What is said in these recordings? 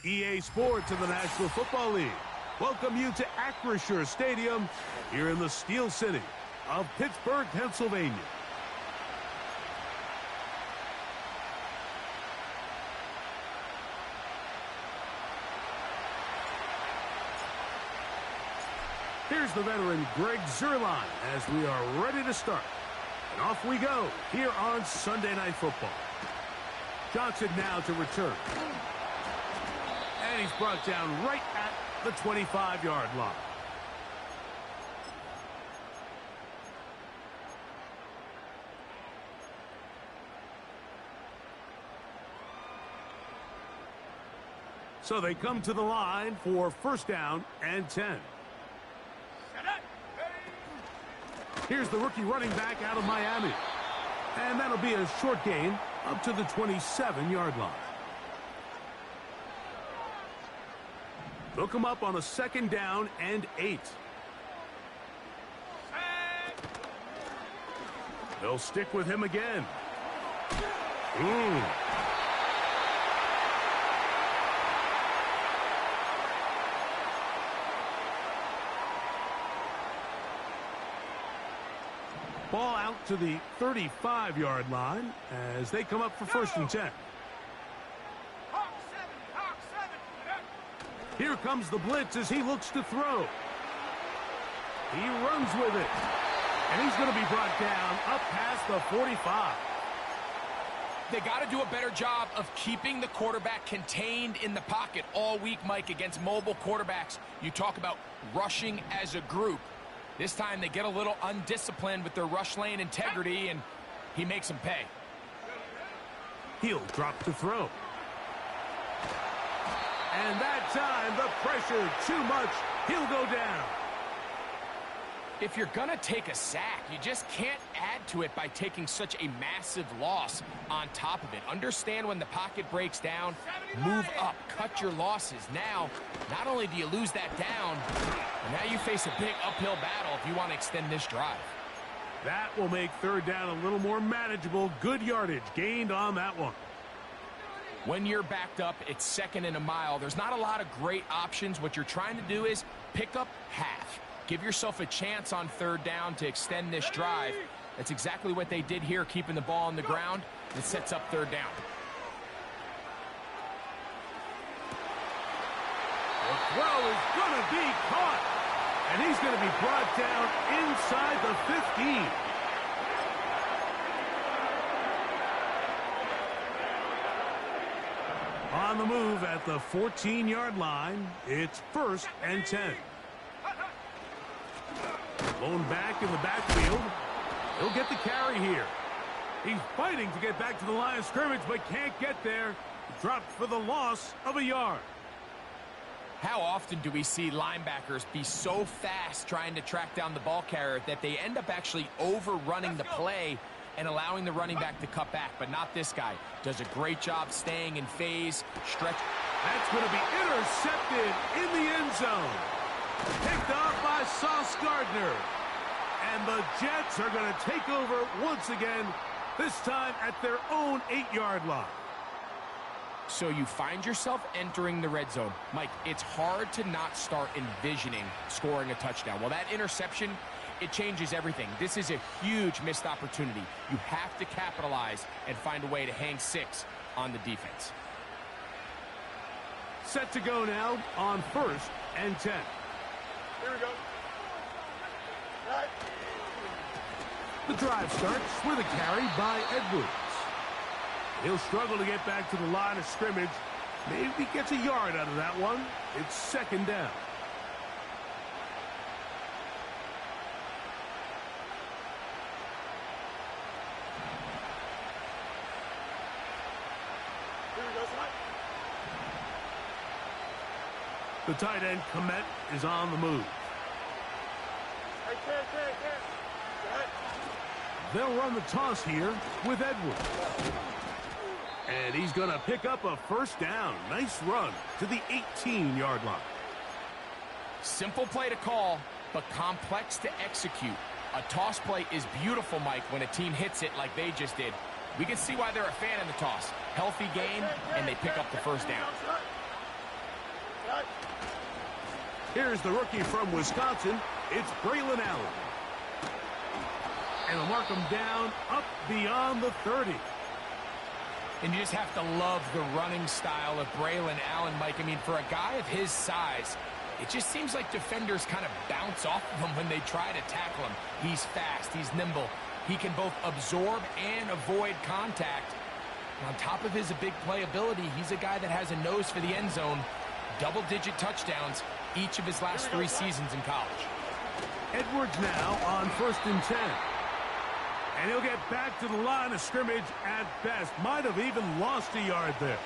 EA Sports and the National Football League welcome you to Acrisure Stadium here in the Steel City of Pittsburgh, Pennsylvania. Here's the veteran Greg Zuerlein as we are ready to start. And off we go here on Sunday Night Football. Johnson now to return. And he's brought down right at the 25-yard line. So they come to the line for first down and 10. Here's the rookie running back out of Miami. And that'll be a short gain up to the 27-yard line. They'll come up on a second down and 8. They'll stick with him again. Ball out to the 35-yard line as they come up for first and 10. Here comes the blitz as he looks to throw. He runs with it. And he's going to be brought down up past the 45. They got to do a better job of keeping the quarterback contained in the pocket all week, Mike, against mobile quarterbacks. You talk about rushing as a group. This time they get a little undisciplined with their rush lane integrity, and he makes them pay. He'll drop to throw. And that time, the pressure too much. He'll go down. If you're going to take a sack, you just can't add to it by taking such a massive loss on top of it. Understand when the pocket breaks down, move up, cut your losses. Now, not only do you lose that down, but now you face a big uphill battle if you want to extend this drive. That will make third down a little more manageable. Good yardage gained on that one. When you're backed up, it's second and a mile. There's not a lot of great options. What you're trying to do is pick up half. Give yourself a chance on third down to extend this drive. That's exactly what they did here, keeping the ball on the ground. It sets up third down. The throw is going to be caught. And he's going to be brought down inside the 15. On the move at the 14-yard line, it's first and 10. Blown back in the backfield. He'll get the carry here. He's fighting to get back to the line of scrimmage, but can't get there. Dropped for the loss of a yard. How often do we see linebackers be so fast trying to track down the ball carrier that they end up actually overrunning the play and allowing the running back to cut back? But not this guy. Does a great job staying in phase, stretch. That's going to be intercepted in the end zone. Picked off by Sauce Gardner. And the Jets are going to take over once again, this time at their own 8-yard line. So you find yourself entering the red zone. Mike, it's hard to not start envisioning scoring a touchdown. Well, that interception, it changes everything. This is a huge missed opportunity. You have to capitalize and find a way to hang 6 on the defense. Set to go now on first and 10. Here we go. Right. The drive starts with a carry by Edwards. He'll struggle to get back to the line of scrimmage. Maybe he gets a yard out of that one. It's second down. Here we go, son. The tight end, Komet, is on the move. Hey, Ken. Right. They'll run the toss here with Edwards. And he's going to pick up a first down. Nice run to the 18-yard line. Simple play to call, but complex to execute. A toss play is beautiful, Mike, when a team hits it like they just did. We can see why they're a fan of the toss. Healthy game, and they pick up the first down. Right. Here's the rookie from Wisconsin. It's Braylon Allen. And they'll mark him down up beyond the 30. And you just have to love the running style of Braylon Allen, Mike. I mean, for a guy of his size, it just seems like defenders kind of bounce off of him when they try to tackle him. He's fast, he's nimble. He can both absorb and avoid contact. And on top of his big playability, he's a guy that has a nose for the end zone. Double-digit touchdowns each of his last 3 seasons in college. Edwards now on 1st and 10. And he'll get back to the line of scrimmage at best. Might have even lost a yard there.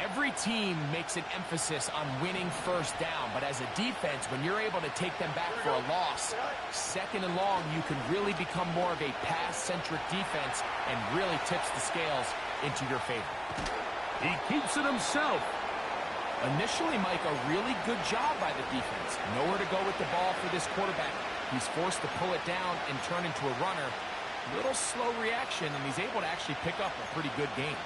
Every team makes an emphasis on winning first down, but as a defense, when you're able to take them back for a loss, 2nd and long, you can really become more of a pass-centric defense and really tips the scales into your favor. He keeps it himself. Initially, Mike, a really good job by the defense. Nowhere to go with the ball for this quarterback. He's forced to pull it down and turn into a runner. Little slow reaction, and he's able to actually pick up a pretty good game.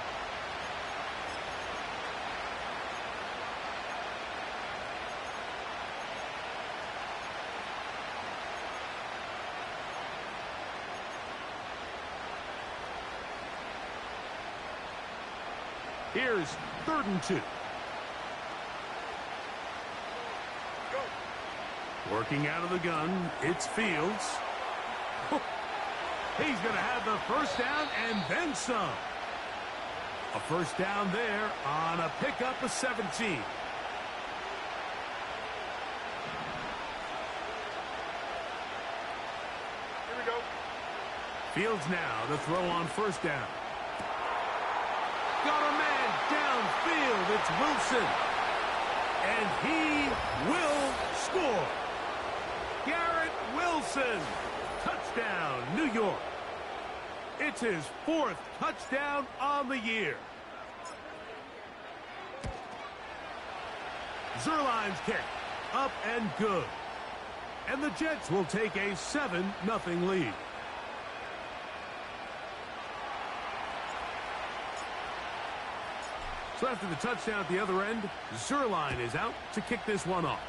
Here's 3rd and 2. Working out of the gun, it's Fields. He's going to have the first down and then some. A first down there on a pickup of 17. Here we go. Fields now to throw on 1st down. Got a man downfield. It's Wilson. And he will score. Garrett Wilson. Touchdown, New York. It's his 4th touchdown on the year. Zerline's kick. Up and good. And the Jets will take a 7-0 lead. So after the touchdown at the other end, Zerline is out to kick this one off.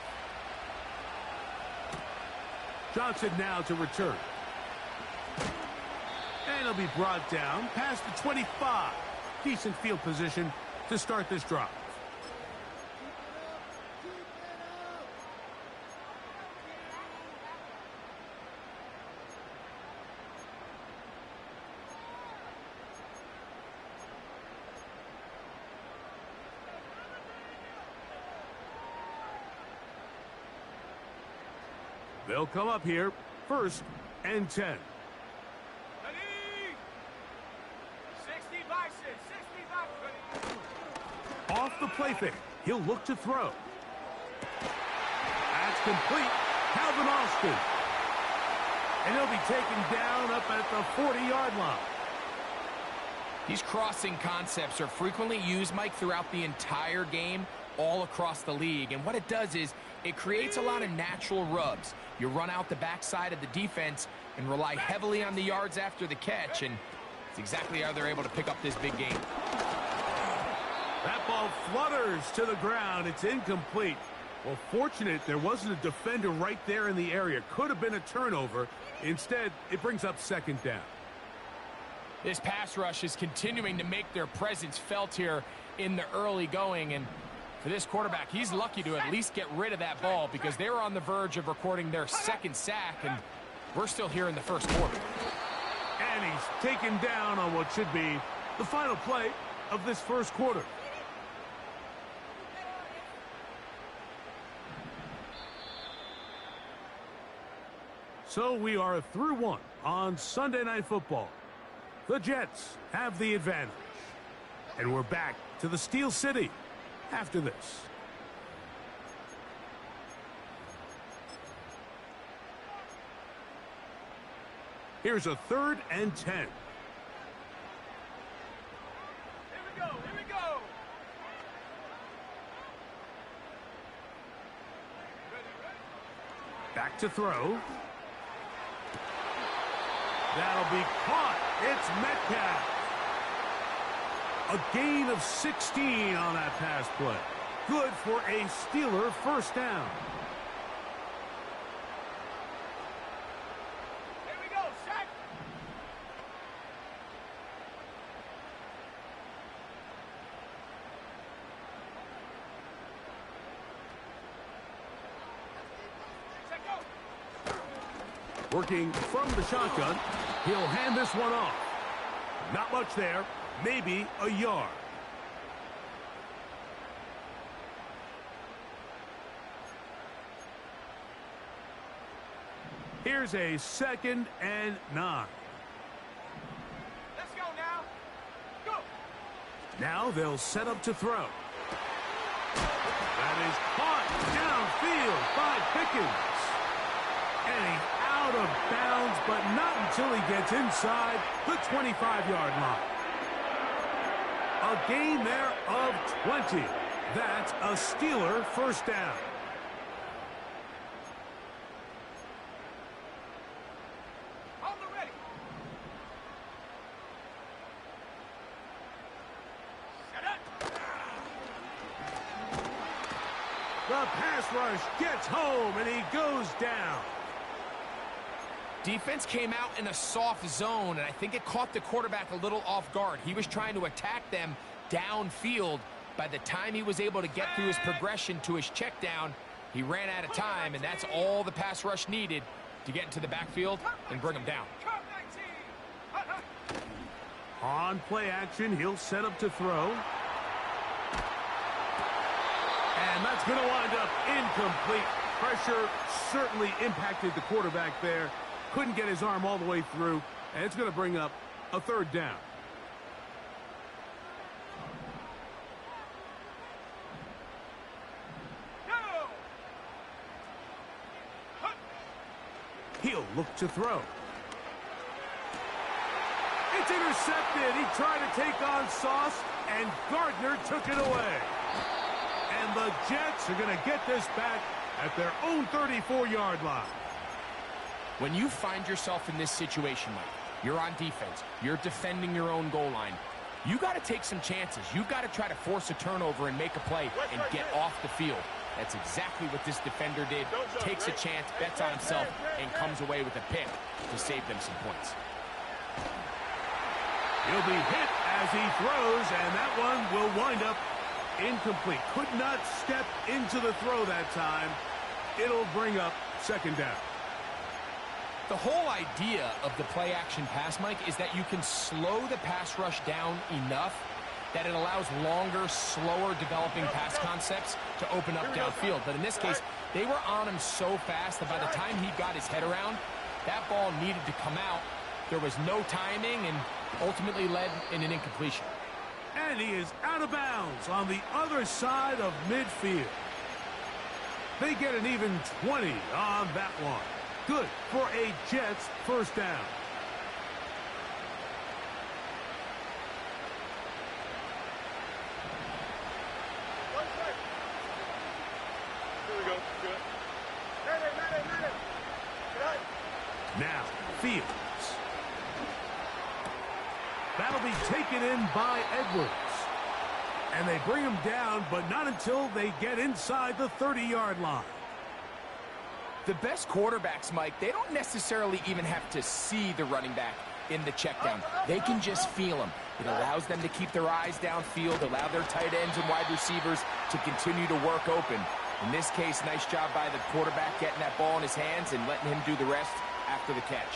Johnson now to return. And he'll be brought down past the 25. Decent field position to start this drive. They'll come up here, 1st and 10. Ready? 60 by 6, 60 by 20. Off the play fake, he'll look to throw. That's complete. Calvin Austin. And he'll be taken down up at the 40-yard line. These crossing concepts are frequently used, Mike, throughout the entire game, all across the league. And what it does is it creates a lot of natural rubs. You run out the backside of the defense and rely heavily on the yards after the catch, and it's exactly how they're able to pick up this big game. That ball flutters to the ground. It's incomplete. Well, fortunate there wasn't a defender right there in the area. Could have been a turnover. Instead, it brings up 2nd down. This pass rush is continuing to make their presence felt here in the early going, and for this quarterback, he's lucky to at least get rid of that ball because they were on the verge of recording their 2nd sack, and we're still here in the 1st quarter. And he's taken down on what should be the final play of this 1st quarter. So we are through 1 on Sunday Night Football. The Jets have the advantage. And we're back to the Steel City after this. Here's a 3rd and 10. Here we go. Here we go. Back to throw. That'll be caught. It's Metcalf. A gain of 16 on that pass play. Good for a Steeler first down. Here we go, sack. Set, go. Working from the shotgun, he'll hand this one off. Not much there, maybe a yard. Here's a 2nd and 9. Let's go now. Go. Now they'll set up to throw. That is caught downfield by Pickens. And he's out of bounds, but not until he gets inside the 25-yard line. A gain there of 20. That's a Steeler first down. On the ready. Set up. The pass rush gets home, and he goes down. Defense came out in a soft zone, and I think it caught the quarterback a little off guard. He was trying to attack them downfield. By the time he was able to get through his progression to his check down, he ran out of time, and that's all the pass rush needed to get into the backfield and bring him down. Come 19. On play action, he'll set up to throw. And that's going to wind up incomplete. Pressure certainly impacted the quarterback there. Couldn't get his arm all the way through, and it's going to bring up a 3rd down. Go. He'll look to throw. It's intercepted. He tried to take on Sauce, and Gardner took it away. And the Jets are going to get this back at their own 34-yard line. When you find yourself in this situation, Mike, you're on defense, you're defending your own goal line, you got to take some chances. You've got to try to force a turnover and make a play and get off the field. That's exactly what this defender did. Takes a chance, bets on himself, and comes away with a pick to save them some points. He'll be hit as he throws, and that one will wind up incomplete. Could not step into the throw that time. It'll bring up 2nd down. The whole idea of the play-action pass, Mike, is that you can slow the pass rush down enough that it allows longer, slower developing pass concepts to open up downfield. But in this case, they were on him so fast that by the time he got his head around, that ball needed to come out. There was no timing and ultimately led in an incompletion. And he is out of bounds on the other side of midfield. They get an even 20 on that one. Good for a Jets first down. Here we go. Good. Now, Fields. That'll be taken in by Edwards. And they bring him down, but not until they get inside the 30-yard line. The best quarterbacks, Mike, they don't necessarily even have to see the running back in the check down. They can just feel him. It allows them to keep their eyes downfield, allow their tight ends and wide receivers to continue to work open. In this case, nice job by the quarterback getting that ball in his hands and letting him do the rest after the catch.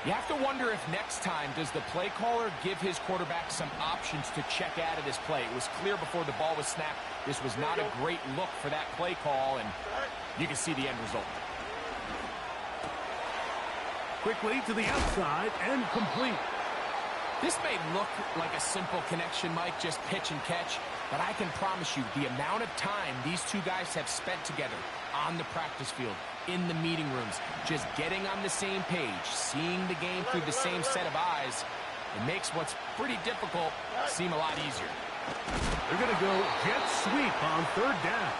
You have to wonder if next time does the play caller give his quarterback some options to check out of this play. It was clear before the ball was snapped this was not a great look for that play call, and you can see the end result. Quickly to the outside and complete. This may look like a simple connection, Mike, just pitch and catch, but I can promise you the amount of time these two guys have spent together on the practice field, in the meeting rooms, just getting on the same page, seeing the game through the same set of eyes, it makes what's pretty difficult seem a lot easier. They're going to go jet sweep on 3rd down.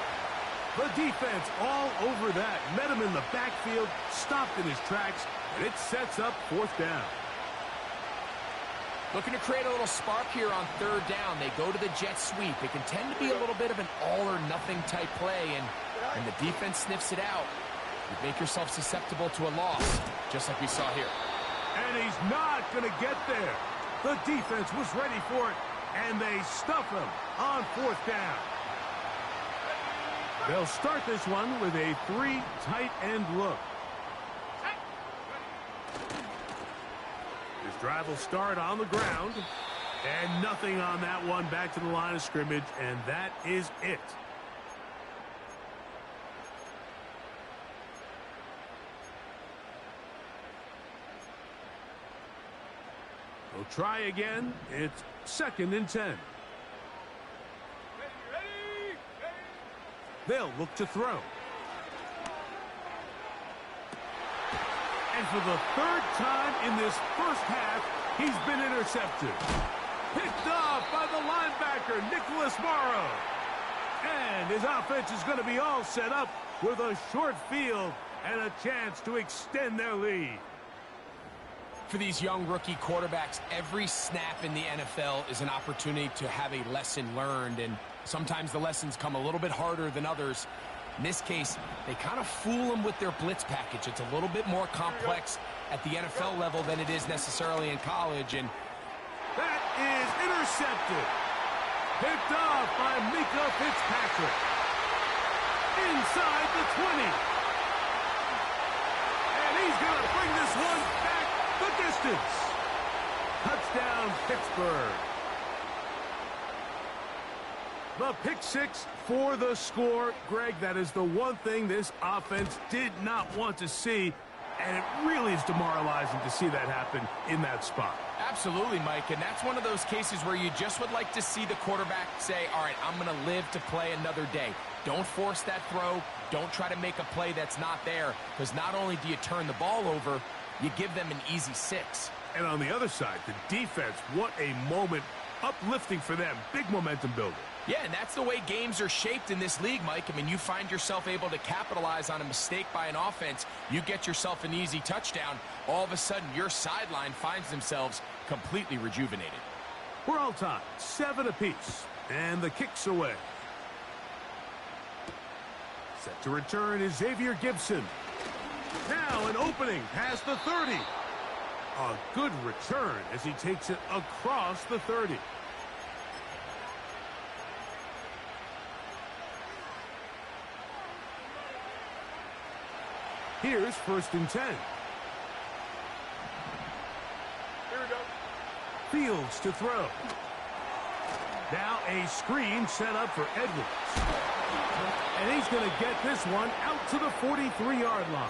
The defense all over that. Met him in the backfield, stopped in his tracks, and it sets up 4th down. Looking to create a little spark here on third down. They go to the jet sweep. It can tend to be a little bit of an all-or-nothing type play, and when the defense sniffs it out, you make yourself susceptible to a loss, just like we saw here. And he's not going to get there. The defense was ready for it, and they stuff him on fourth down. They'll start this one with a 3 tight end look. This drive will start on the ground, and nothing on that one. Back to the line of scrimmage, and that is it. We'll try again. It's 2nd and 10. Ready. They'll look to throw. And for the 3rd time in this first half, he's been intercepted. Picked off by the linebacker, Nicholas Morrow. And his offense is going to be all set up with a short field and a chance to extend their lead. For these young rookie quarterbacks, every snap in the NFL is an opportunity to have a lesson learned, and sometimes the lessons come a little bit harder than others. In this case, they kind of fool them with their blitz package. It's a little bit more complex at the NFL level than it is necessarily in college, and that is intercepted. Picked off by Mika Fitzpatrick. Inside the 20. And he's going to bring this one back the distance. Touchdown, Pittsburgh. The pick six for the score. Greg, that is the one thing this offense did not want to see, and it really is demoralizing to see that happen in that spot. Absolutely, Mike, and that's one of those cases where you just would like to see the quarterback say, all right, I'm going to live to play another day. Don't force that throw. Don't try to make a play that's not there, because not only do you turn the ball over, you give them an easy 6. And on the other side, the defense, what a moment. Uplifting for them. Big momentum builder. Yeah, and that's the way games are shaped in this league, Mike. I mean, you find yourself able to capitalize on a mistake by an offense. You get yourself an easy touchdown. All of a sudden, your sideline finds themselves completely rejuvenated. We're all tied. 7 apiece. And the kick's away. Set to return is Xavier Gibson. Now an opening past the 30. A good return as he takes it across the 30. Here's 1st and 10. Here we go. Fields to throw. Now a screen set up for Edwards. And he's going to get this one out to the 43-yard line.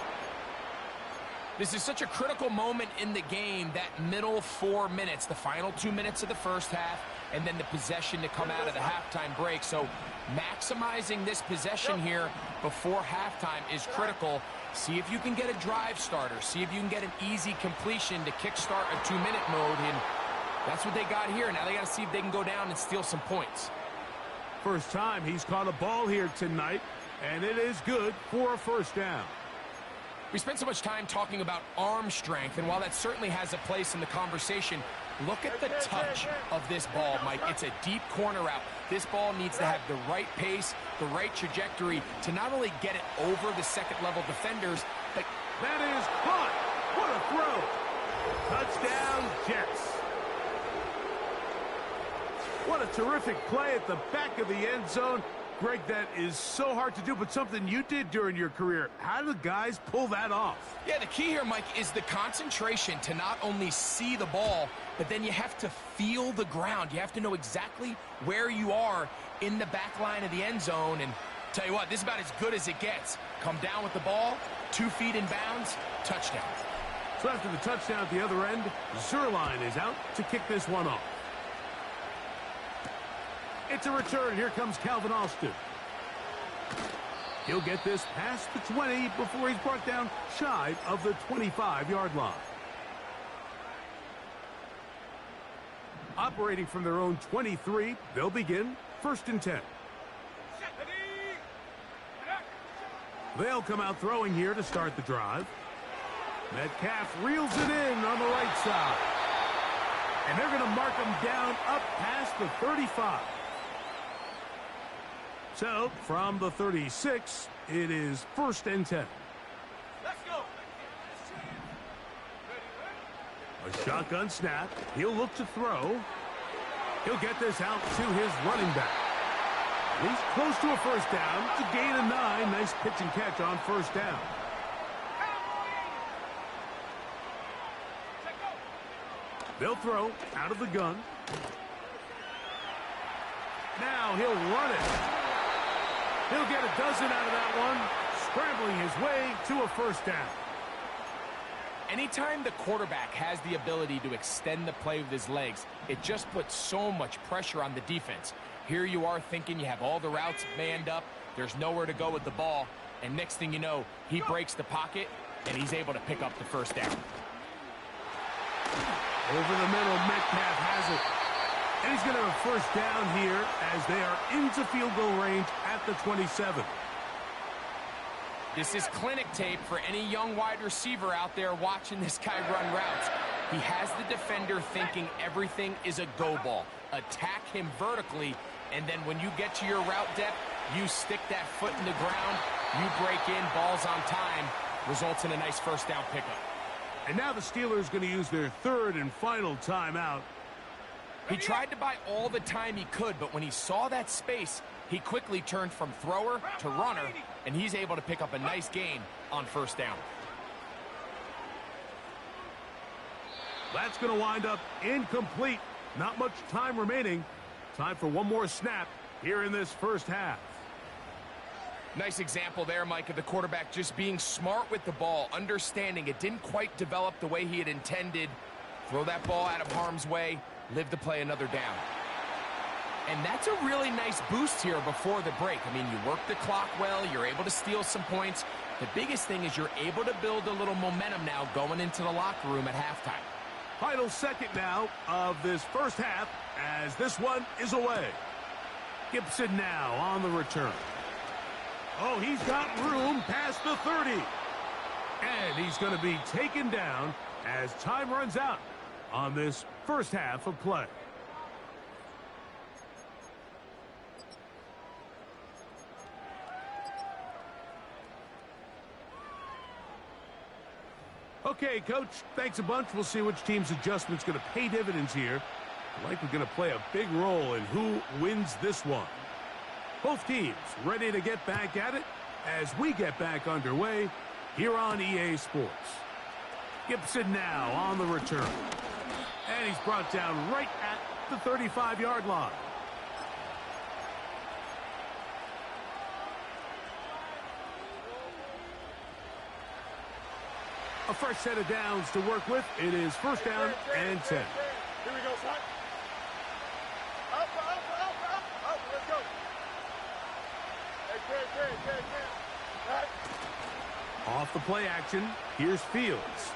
This is such a critical moment in the game, that middle 4 minutes, the final 2 minutes of the first half, and then the possession to come out of the halftime break. So maximizing this possession here before halftime is critical. See if you can get a drive starter. See if you can get an easy completion to kickstart a 2-minute mode, and that's what they got here. Now they got to see if they can go down and steal some points. First time he's caught a ball here tonight, and it is good for a 1st down. We spent so much time talking about arm strength, and while that certainly has a place in the conversation, look at the touch of this ball, Mike. It's a deep corner route. This ball needs to have the right pace, the right trajectory to not only get it over the second-level defenders, but... That is caught. What a throw. Touchdown, Jets. What a terrific play at the back of the end zone. Greg, that is so hard to do, but something you did during your career. How do guys pull that off? Yeah, the key here, Mike, is the concentration to not only see the ball, but then you have to feel the ground. You have to know exactly where you are in the back line of the end zone. And tell you what, this is about as good as it gets. Come down with the ball, 2 feet in bounds, touchdown. So after the touchdown at the other end, Zerline is out to kick this one off. It's a return. Here comes Calvin Austin. He'll get this past the 20 before he's brought down shy of the 25-yard line. Operating from their own 23, they'll begin 1st and 10. They'll come out throwing here to start the drive. Metcalf reels it in on the right side. And they're going to mark him down up past the 35. So, from the 36, it is 1st and 10. Let's go. A shotgun snap. He'll look to throw. He'll get this out to his running back. He's close to a first down. It's a gain of 9. Nice pitch and catch on first down. They'll throw out of the gun. Now he'll run it. He'll get a dozen out of that one, scrambling his way to a first down. Anytime the quarterback has the ability to extend the play with his legs, it just puts so much pressure on the defense. Here you are thinking you have all the routes manned up, there's nowhere to go with the ball, and next thing you know, he breaks the pocket, and he's able to pick up the first down. Over the middle, Metcalf has it. And he's going to have a first down here as they are into field goal range at the 27. This is clinic tape for any young wide receiver out there watching this guy run routes. He has the defender thinking everything is a go ball. Attack him vertically, and then when you get to your route depth, you stick that foot in the ground, you break in, balls on time, results in a nice first down pickup. And now the Steelers going to use their 3rd and final timeout. He tried to buy all the time he could, but when he saw that space, he quickly turned from thrower to runner, and he's able to pick up a nice gain on first down. That's going to wind up incomplete. Not much time remaining. Time for one more snap here in this first half. Nice example there, Mike, of the quarterback just being smart with the ball, understanding it didn't quite develop the way he had intended. Throw that ball out of harm's way, live to play another down. And that's a really nice boost here before the break. I mean, you work the clock well, you're able to steal some points. The biggest thing is you're able to build a little momentum now going into the locker room at halftime. Final second now of this first half as this one is away. Gibson now on the return. Oh, he's got room past the 30. And he's going to be taken down as time runs out on this first half of play. Okay, Coach, thanks a bunch. We'll see which team's adjustment's going to pay dividends here. Likely going to play a big role in who wins this one. Both teams ready to get back at it as we get back underway here on EA Sports. Gibson now on the return. And he's brought down right at the 35-yard line. A fresh set of downs to work with. It is first down and 10. Here we go, son. Up, let's go. Hey, Off the play action, here's Fields.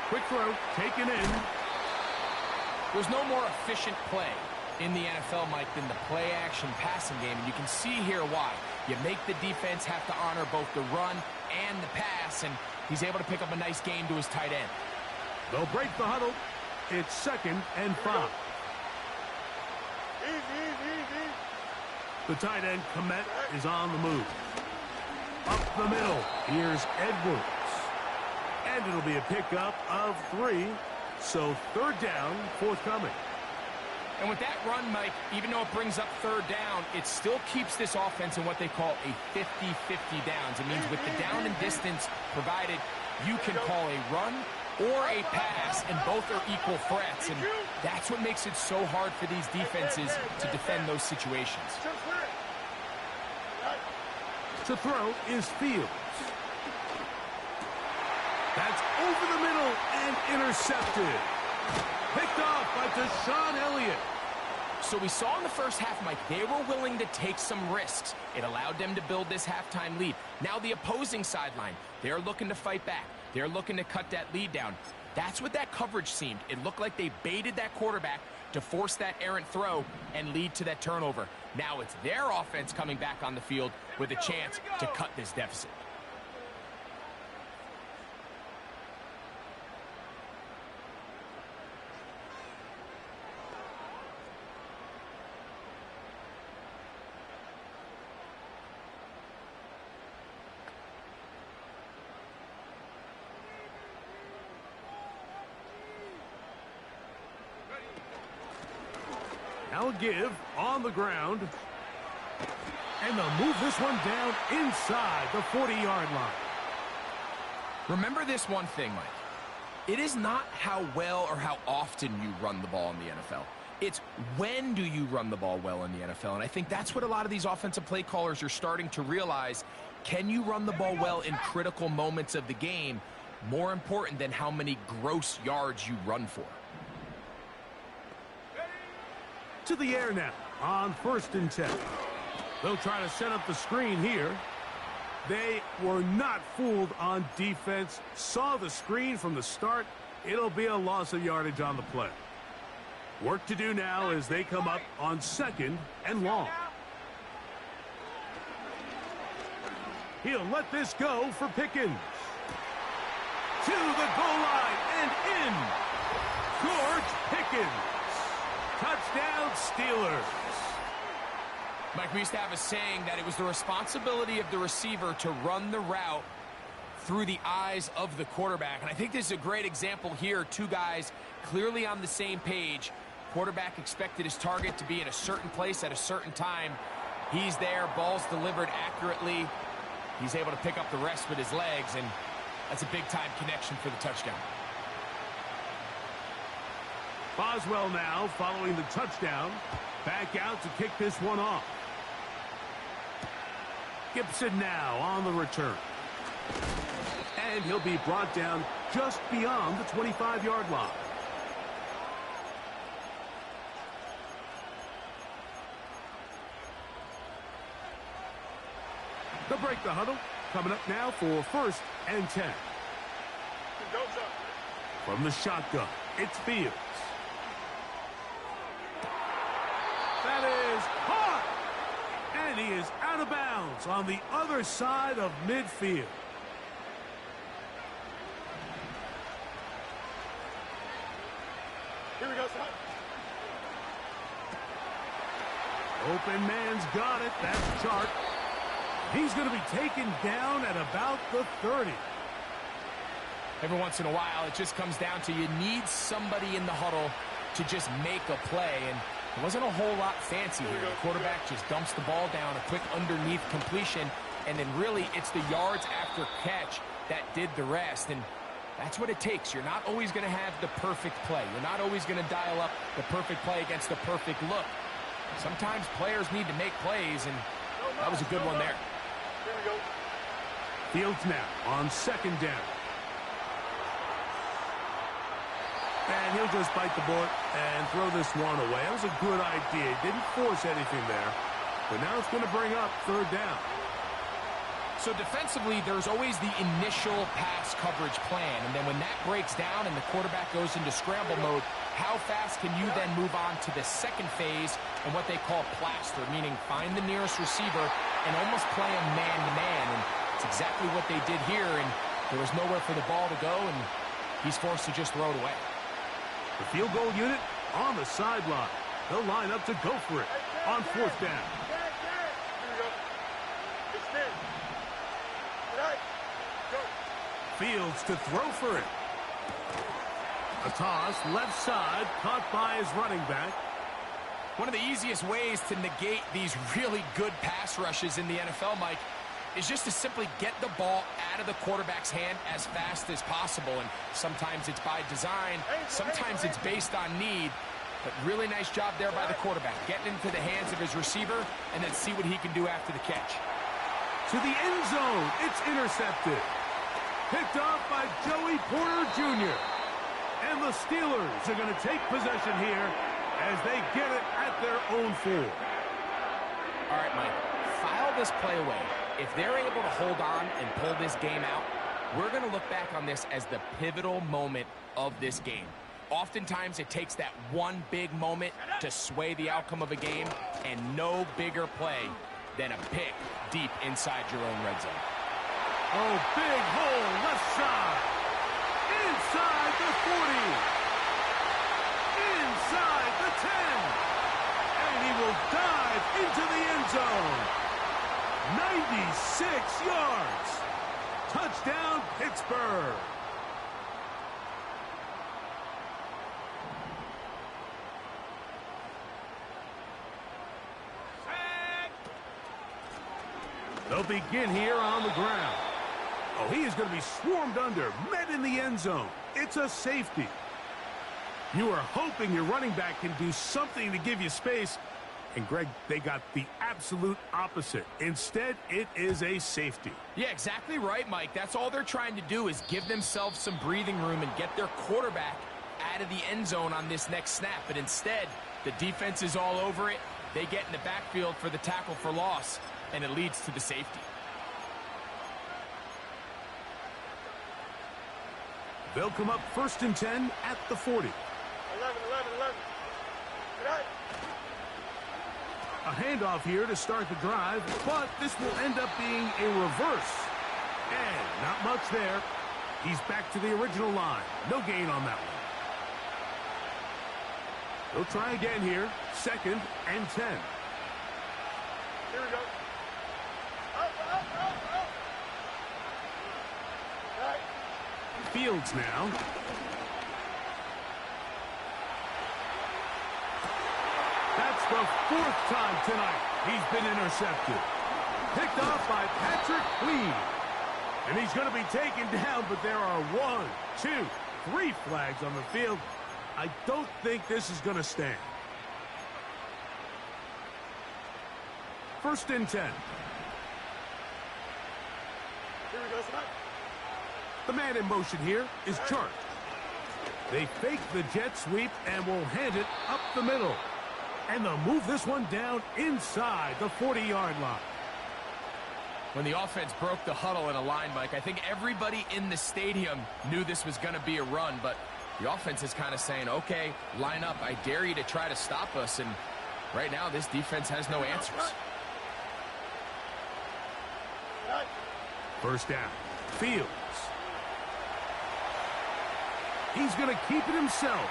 Quick throw, taken in. There's no more efficient play in the NFL, Mike, than the play-action passing game, and you can see here why. You make the defense have to honor both the run and the pass, and he's able to pick up a nice gain to his tight end. They'll break the huddle. It's 2nd and 5. Easy. The tight end, Komet, is on the move. Up the middle, here's Edwards. And it'll be a pickup of 3. So 3rd down, forthcoming. And with that run, Mike, even though it brings up 3rd down, it still keeps this offense in what they call a 50-50 downs. It means with the down and distance provided, you can call a run or a pass, and both are equal threats. And that's what makes it so hard for these defenses to defend those situations. To throw is Fields. That's over the middle and intercepted. Picked off by Deshaun Elliott. So we saw in the first half, Mike, they were willing to take some risks. It allowed them to build this halftime lead. Now the opposing sideline, they're looking to fight back. They're looking to cut that lead down. That's what that coverage seemed. It looked like they baited that quarterback to force that errant throw and lead to that turnover. Now it's their offense coming back on the field with a chance to cut this deficit. now a give on the ground. And they'll move this one down inside the 40-yard line. Remember this one thing, Mike. It is not how well or how often you run the ball in the NFL. It's when do you run the ball well in the NFL. And I think that's what a lot of these offensive play callers are starting to realize. Can you run the ball well in critical moments of the game? More important than how many gross yards you run for. To the air now on 1st and 10. They'll try to set up the screen here. They were not fooled on defense. Saw the screen from the start. It'll be a loss of yardage on the play. Work to do now as they come up on 2nd and long. He'll let this go for Pickens. To the goal line and in. George Pickens. Touchdown, Steelers. Mike, we used to have a saying that it was the responsibility of the receiver to run the route through the eyes of the quarterback. And I think this is a great example here. Two guys clearly on the same page. Quarterback expected his target to be in a certain place at a certain time. He's there. Ball's delivered accurately. He's able to pick up the rest with his legs, and that's a big-time connection for the touchdown. Boswell now following the touchdown. Back out to kick this one off. Gibson now on the return. And he'll be brought down just beyond the 25-yard line. They'll break the huddle. Coming up now for 1st and 10. From the shotgun, it's Fields. That is caught! And he is out of bounds on the other side of midfield. Here we go, son. Open man's got it. That's Chark. He's going to be taken down at about the 30. Every once in a while, it just comes down to you need somebody in the huddle to just make a play. And it wasn't a whole lot fancy here. The quarterback just dumps the ball down, a quick underneath completion, and then really it's the yards after catch that did the rest. And that's what it takes. You're not always going to have the perfect play. You're not always going to dial up the perfect play against the perfect look. Sometimes players need to make plays, and that was a good one there. Here we go. Fields now on 2nd down. And he'll just bite the bullet and throw this one away. That was a good idea. Didn't force anything there. But now it's going to bring up 3rd down. So defensively, there's always the initial pass coverage plan. And then when that breaks down and the quarterback goes into scramble mode, how fast can you then move on to the second phase and what they call plaster, meaning find the nearest receiver and almost play them man-to-man. And it's exactly what they did here. And there was nowhere for the ball to go, and he's forced to just throw it away. The field goal unit on the sideline. They'll line up to go for it on 4th down. Here we go. Extend. Right. Go. Fields to throw for it. A toss left side caught by his running back. One of the easiest ways to negate these really good pass rushes in the NFL, Mike, is just to simply get the ball out of the quarterback's hand as fast as possible. And sometimes it's by design, sometimes it's based on need. But really nice job there by the quarterback, getting into the hands of his receiver and then see what he can do after the catch. To the end zone, it's intercepted. Picked off by Joey Porter Jr. And the Steelers are going to take possession here as they get it at their own 4. All right, Mike, file this play away. If they're able to hold on and pull this game out, we're going to look back on this as the pivotal moment of this game. Oftentimes, it takes that one big moment to sway the outcome of a game, and no bigger play than a pick deep inside your own red zone. Oh, big hole left side. Inside the 40. Inside the 10. And he will dive into the end zone. 96 yards. Touchdown, Pittsburgh. They'll begin here on the ground. Oh, he is going to be swarmed under, met in the end zone. It's a safety. You are hoping your running back can do something to give you space. And, Greg, they got the absolute opposite. Instead, it is a safety. Yeah, exactly right, Mike. That's all they're trying to do is give themselves some breathing room and get their quarterback out of the end zone on this next snap. But instead, the defense is all over it. They get in the backfield for the tackle for loss, and it leads to the safety. They'll come up 1st and 10 at the 40. 11. Good night. A handoff here to start the drive, but this will end up being a reverse. And not much there. He's back to the original line. No gain on that one. They'll try again here. 2nd and 10. Here we go. Up. Right. Fields now. That's the 4th time tonight he's been intercepted. Picked off by Patrick Lee. And he's going to be taken down, but there are 1, 2, 3 flags on the field. I don't think this is going to stand. 1st and 10. Here we go, son. The man in motion here is Chart. They fake the jet sweep and will hand it up the middle. And they'll move this one down inside the 40-yard line. When the offense broke the huddle in a line, Mike, I think everybody in the stadium knew this was going to be a run, but the offense is kind of saying, okay, line up. I dare you to try to stop us, and right now this defense has no answers. Right. 1st down. Fields. He's going to keep it himself.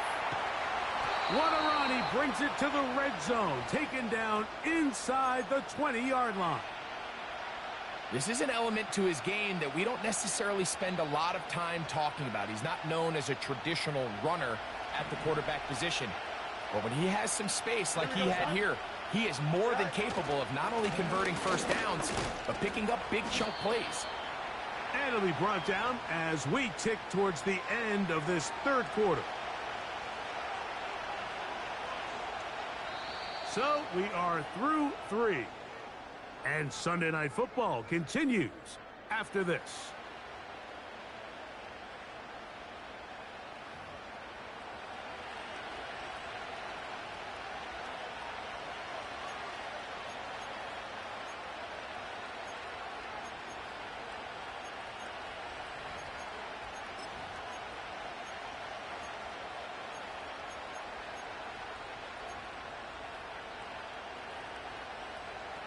What a run. He brings it to the red zone. Taken down inside the 20-yard line. This is an element to his game that we don't necessarily spend a lot of time talking about. He's not known as a traditional runner at the quarterback position. But when he has some space like he had here, he is more than capable of not only converting 1st downs, but picking up big chunk plays. And it'll be brought down as we tick towards the end of this 3rd quarter. So we are through 3. And Sunday Night Football continues after this.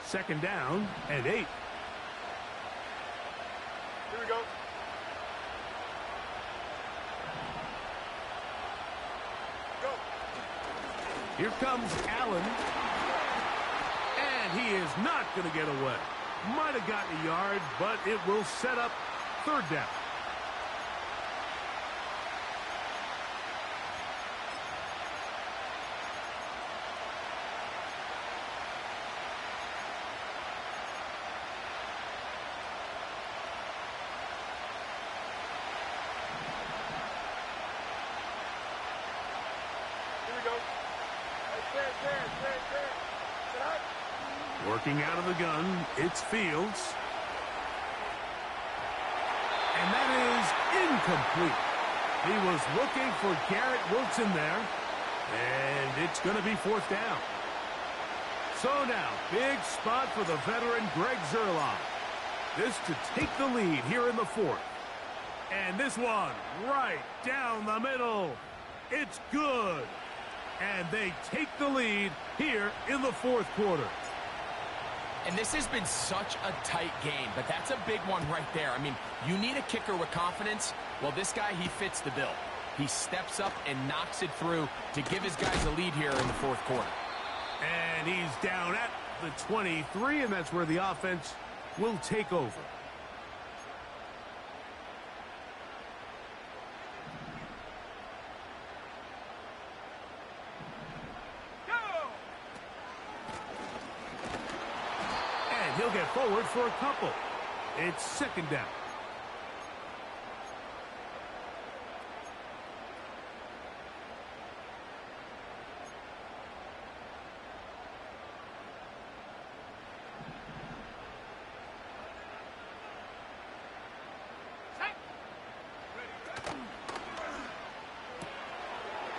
Second down and 8. Here we go. Go. Here comes Allen. And he is not going to get away. Might have gotten a yard, but it will set up 3rd down. Working out of the gun, it's Fields. And that is incomplete. He was looking for Garrett Wilson there. And it's going to be 4th down. So now, big spot for the veteran Greg Zuerlein. This to take the lead here in the 4th. And this one right down the middle. It's good. And they take the lead here in the 4th quarter. And this has been such a tight game, but that's a big one right there. I mean, you need a kicker with confidence. Well, this guy, he fits the bill. He steps up and knocks it through to give his guys a lead here in the 4th quarter. And he's down at the 23, and that's where the offense will take over. get forward for a couple. It's second down.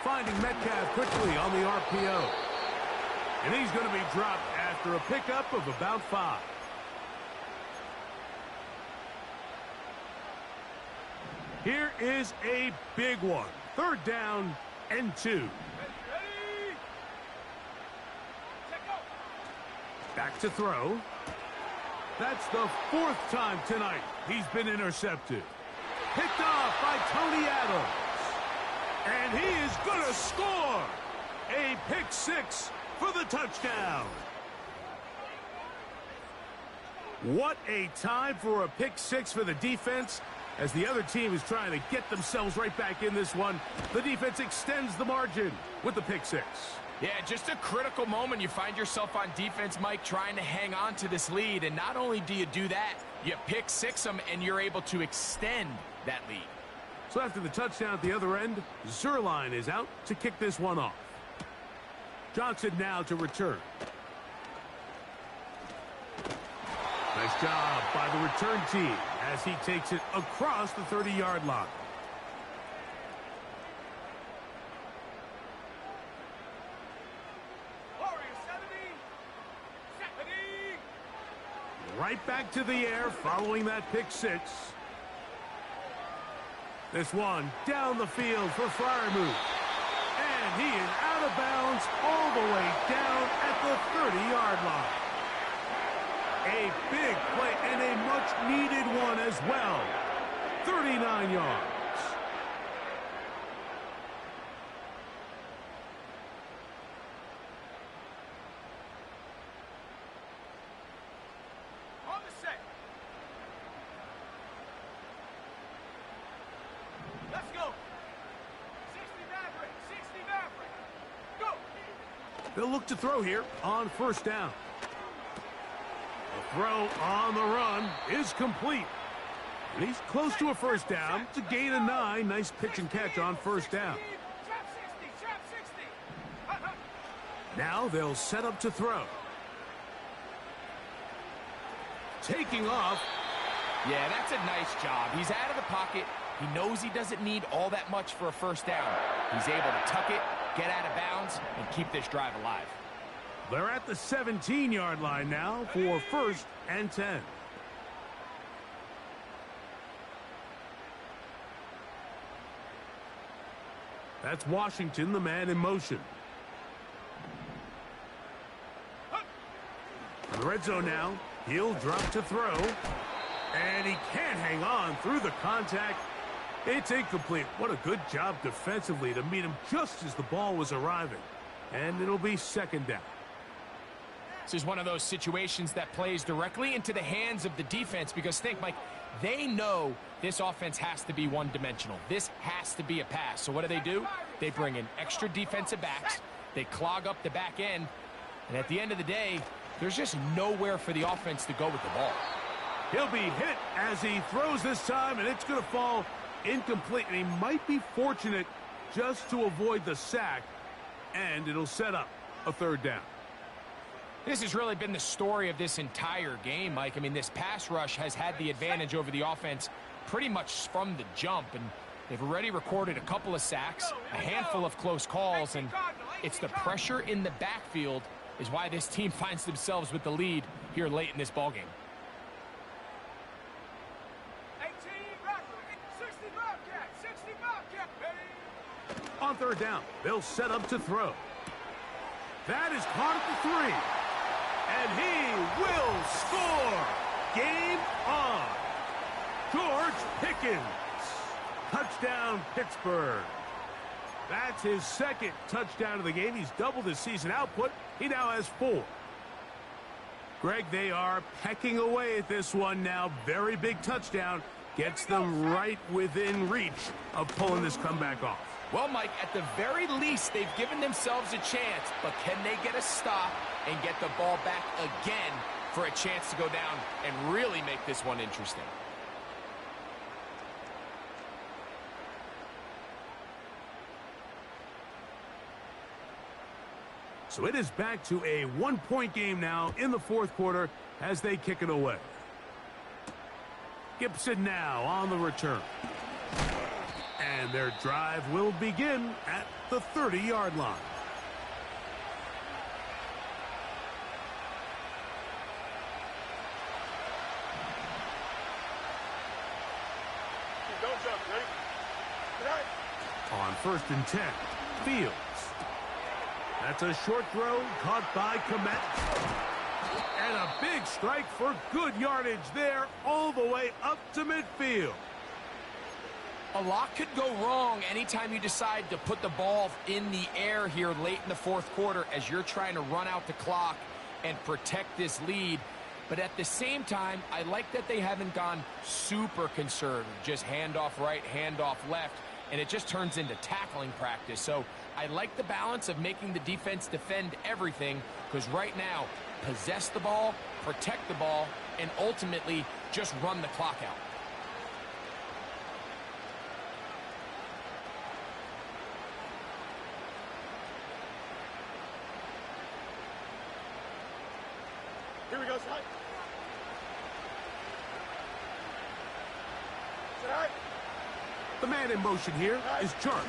Finding Metcalf quickly on the RPO. And he's going to be dropped after a pickup of about 5. Here is a big one. Third down and 2. Back to throw. That's the 4th time tonight he's been intercepted. Picked off by Tony Adams. And he is going to score. A pick 6 for the touchdown. What a time for a pick 6 for the defense. As the other team is trying to get themselves right back in this one, the defense extends the margin with the pick 6. Yeah, just a critical moment. You find yourself on defense, Mike, trying to hang on to this lead. And not only do you do that, you pick 6 them, and you're able to extend that lead. So after the touchdown at the other end, Zerline is out to kick this one off. Johnson now to return. Nice job by the return team as he takes it across the 30-yard line. Right back to the air following that pick 6. This one down the field for Freiermuth. And he is out of bounds all the way down at the 30-yard line. A big play and a much-needed one as well. 39 yards. On the set. Let's go. 60 Maverick. 60 Maverick. Go. They'll look to throw here on first down. The throw on the run is complete. And he's close to a first down. It's a gain of 9. Nice pitch and catch on first down. Now they'll set up to throw. Taking off. Yeah, that's a nice job. He's out of the pocket. He knows he doesn't need all that much for a first down. He's able to tuck it, get out of bounds, and keep this drive alive. They're at the 17-yard line now for first and 10. That's Washington, the man in motion. In the red zone now, he'll drop to throw. And he can't hang on through the contact. It's incomplete. What a good job defensively to meet him just as the ball was arriving. And it'll be second down. This is one of those situations that plays directly into the hands of the defense because think, Mike, they know this offense has to be one-dimensional. This has to be a pass. So what do? They bring in extra defensive backs. They clog up the back end. And at the end of the day, there's just nowhere for the offense to go with the ball. He'll be hit as he throws this time, and it's going to fall incomplete. And he might be fortunate just to avoid the sack, and it'll set up a third down. This has really been the story of this entire game, Mike. I mean, this pass rush has had the advantage over the offense pretty much from the jump, and they've already recorded a couple of sacks, a handful of close calls, and it's the pressure in the backfield is why this team finds themselves with the lead here late in this ballgame. On third down, they'll set up to throw. That is caught at the 3. And he will score. Game on. George Pickens. Touchdown, Pittsburgh. That's his second touchdown of the game. He's doubled his season output. He now has 4. Greg, they are pecking away at this one now. Very big touchdown. Gets them right within reach of pulling this comeback off. Well, Mike, at the very least, they've given themselves a chance. But can they get a stop and get the ball back again for a chance to go down and really make this one interesting. So it is back to a one-point game now in the fourth quarter as they kick it away. Gibson now on the return. And their drive will begin at the 30-yard line. Don't jump. Ready? On 1st and 10, Fields. That's a short throw caught by Komet. And a big strike for good yardage there all the way up to midfield. A lot could go wrong anytime you decide to put the ball in the air here late in the fourth quarter as you're trying to run out the clock and protect this lead. But at the same time, I like that they haven't gone super conservative, just handoff right, handoff left, and it just turns into tackling practice. So I like the balance of making the defense defend everything, because right now, possess the ball, protect the ball, and ultimately just run the clock out. Here we go, slide. Slide. The man in motion here is Chark.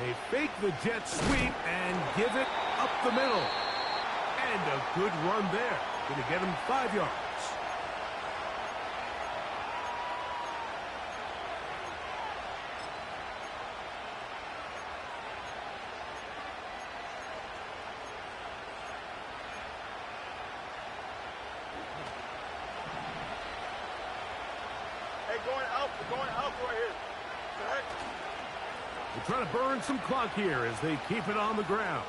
They fake the jet sweep and give it up the middle. And a good run there. Going to get him 5 yards. Hey, going out right here. Slide. They're trying to burn some clock here as they keep it on the ground.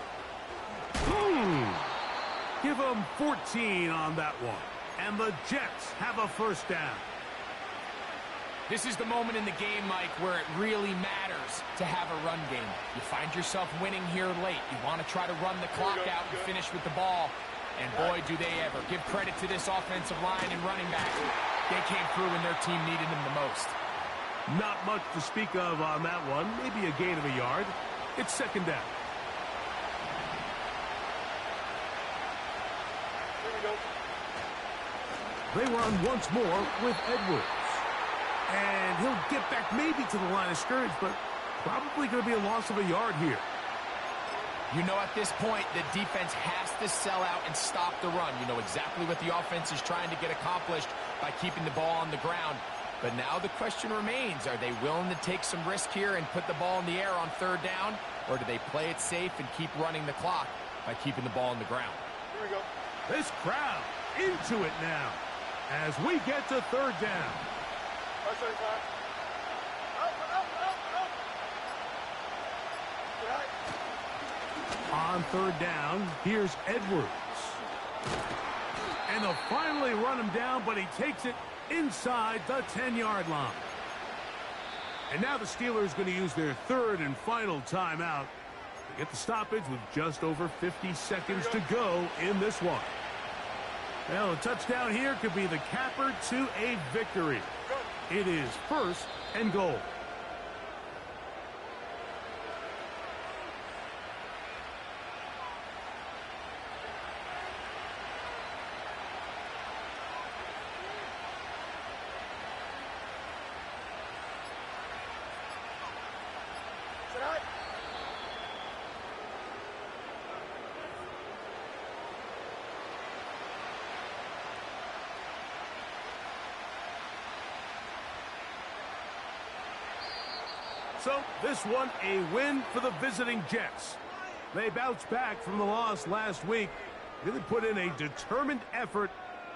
Give them 14 on that one. And the Jets have a first down. This is the moment in the game, Mike, where it really matters to have a run game. You find yourself winning here late. You want to try to run the clock out and finish with the ball. And boy, do they ever. Give credit to this offensive line and running back. They came through when their team needed them the most. Not much to speak of on that one. Maybe a gain of a yard. It's second down. Here we go. They run once more with Edwards. And he'll get back maybe to the line of scrimmage, but probably going to be a loss of a yard here. You know, at this point, the defense has to sell out and stop the run. You know exactly what the offense is trying to get accomplished by keeping the ball on the ground. But now the question remains, are they willing to take some risk here and put the ball in the air on third down? Or do they play it safe and keep running the clock by keeping the ball on the ground? Here we go. This crowd into it now as we get to third down. Right side, slide. Out. Slide. On third down, here's Edwards. And they'll finally run him down, but he takes it inside the 10-yard line. And now the Steelers going to use their third and final timeout to get the stoppage with just over 50 seconds to go in this one. Well, a touchdown here could be the capper to a victory. It is first and goal. Slide. So this one a win for the visiting Jets. They bounced back from the loss last week, really put in a determined effort,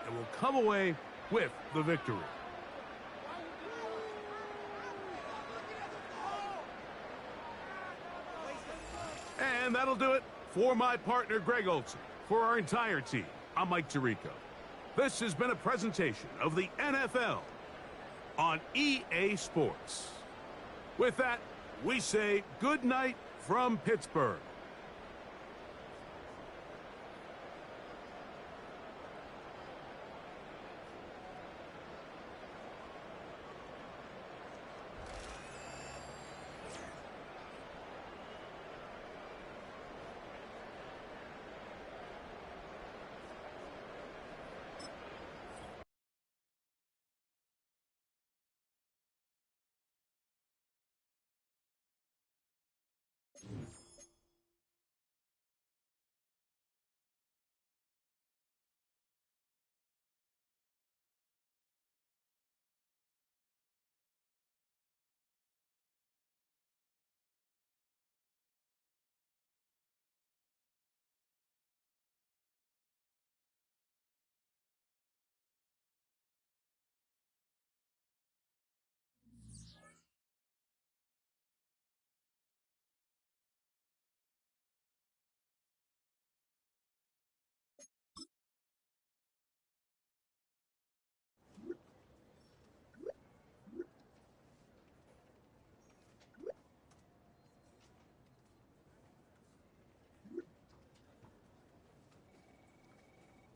and will come away with the victory. And that'll do it for my partner Greg Olson. For our entire team, I'm Mike Tirico. This has been a presentation of the NFL on EA Sports. With that, we say good night from Pittsburgh.